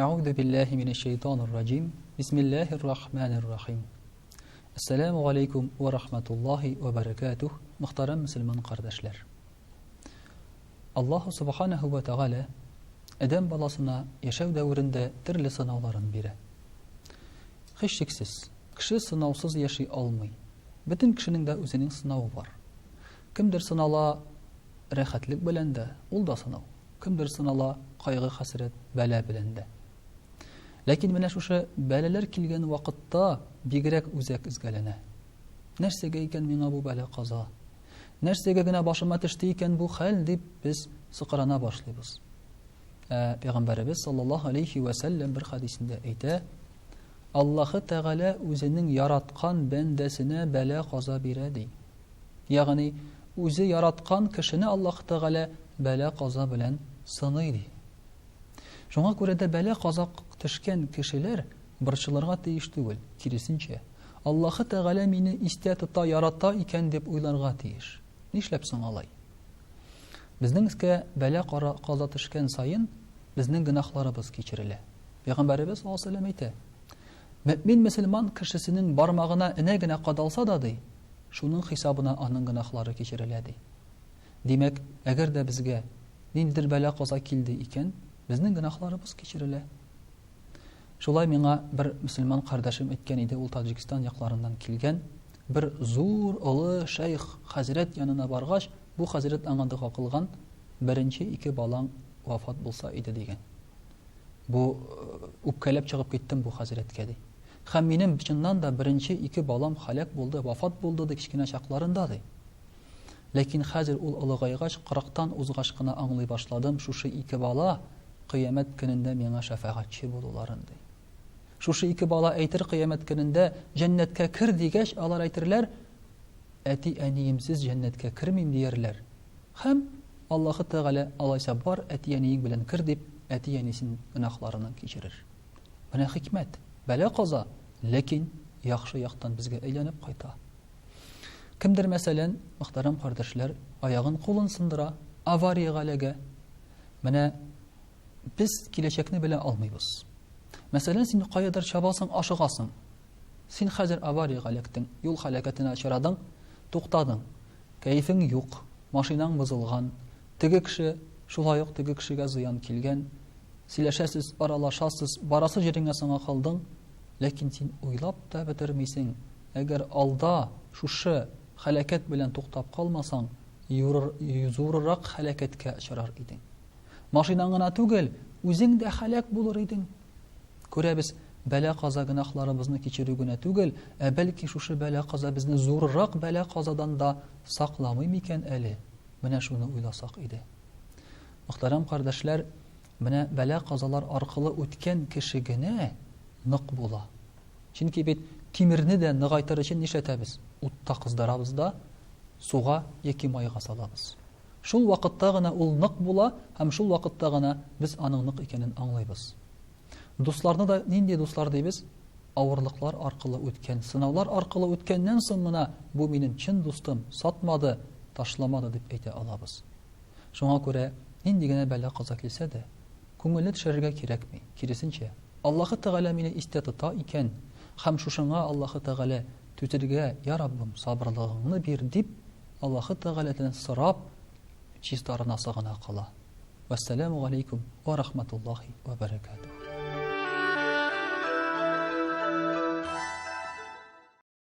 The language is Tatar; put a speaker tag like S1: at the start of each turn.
S1: أعوذ بالله من الشيطان الرجيم بسم الله الرحمن الرحيم السلام عليكم ورحمة الله وبركاته محترم مسلمان قرداشlar Allah subhanahu wa ta'ala adam balasına yaşav dövründe türlü sınavların biri. Hiç şeksiz, kişi sınavsız yaşay almay. Bütün kişinin de özünün sınavı var. Kimdir sınala rahatlık bilen de, ol da sınav. Kimdir sınala kaygı, hasret, bela bilen de. Lakin mene şuşa belalar kilgen vakitta bigirek uzak izgalene. Nersege iken mina bu bela qaza. Nersege gine başıma tişti iken bu hal deyip biz sıqırana başlayız. Peygamberimiz sallallahu aleyhi ve sellem bir hadisinde eyte Allah'ı Teala özünün yaratkan bendesine bela qaza biredi. Yani özü yaratkan kişini Allah Teala bela qaza bilen sınıydı. Şuna göre de bela qaza tişken kişiler barışçılarga değiş değil. Kirisinçe Allah'ı Teala meni istiyatı yaratta iken dep oylarga değiş. Nişlepsin alay. Bizning iske bela qaza tişken sayın bizning günahlarımız keçirile. Peygamberimiz sallallahu aleyhi ve sellem eyte mümin Müslüman kişisinin barmağına enegine qadalsa da dey, şunun hesabına anın günahları keçiriledi. Demek eğer de bizge nindir bela qaza kildi iken bizning günahlarımız keçirile. Şolay mena bir Müslüman kardeşim etken idi, ul Tacikistan yaklarından kilgen bir zor ılı şeyh hazret yanına bargaç bu hazret anandığa kılgan birinci iki balan vafat bulsa idi degen. Bu upkelep çıkıp gittim bu hazretke dey. Hem benim içinden de birinci iki balam halak buldu, vafat buldu da kişkine şaklarında dey. Lakin hazır ul ılıgaygaç qıraqtan uzgaşkına anlay başladım. Şuşu iki bala kıyamet gününde mena şefaatçi buluların dey. Şuşu iki bala aytır kıyamet gününde cennetke kir digeç alar aytırlar. Eti eniyimsiz cennetke kirmim diyerler. Hem Allah'ı Teala alaysa bar eti eniyin bilen kir dip eti yenisin günahlarını keçirir. Buna hikmet, bela qaza, lakin yaxşı yaqtan bizge eylenip qayta. Kimdir meselen, muhtaram kardeşler, ayağın kolun sındıra, avariye galege, mene biz kileçekini bile almayız. Mesela sen qayadır çabasın, aşıqasın. Sen hazır avariye galektin, yol halakatını açıradın, toqtadın. Keyfin yok, maşinan bozulgan, tigi kişi, şula yok tigi kişiga ziyan kilgen, sileşesiz, aralaşasız, barası jeringe sana kaldın, lakin sen uylap da bitirmeysin. Eğer alda şuşu halakat bilen toqtab kalmasan, zoruraq halakatke açırar idin. Maşinanına tugel, özün de halak bulur idin. Köre biz bela qaza günahlarımızı keçiruguna tugel, belki şuşu bela qaza bizni zoruraq bela qazadan da saqlamayım iken eli. Mene şunu uylasak idi. Muhtaram kardeşler, mene bela qazalar arqılı ötken kişigine nıq bula. Çünkü bit timirni de nığaytır için nişetemiz. Utta qızdarabız da suğa yeki mayga salabız. Şul vakitta gına ul nıq bula, hem şul vakitta gına biz anın nıq ikenin anlaybız. Dostlarını da nindi dostlar deybiz? Ağırlıklar arqılı ötken, sınavlar arqılı ötkenden sonuna bu benim çin dostum satmadı, taşlamadı deyip eyte alabız. Şuna göre indigine bela qaza kilse de köngülü tişerge kirekmi? Kirisinçe Allah'ı Teala meni istetıta iken hem şuşuna Allah'ı Teala tütürge ya Rabbim sabırlığını bir dip Allah'ı Teala'dan sırap çizdarına sığına qala. Vesselamu aleykum ve rahmetullahi ve berekatuhu.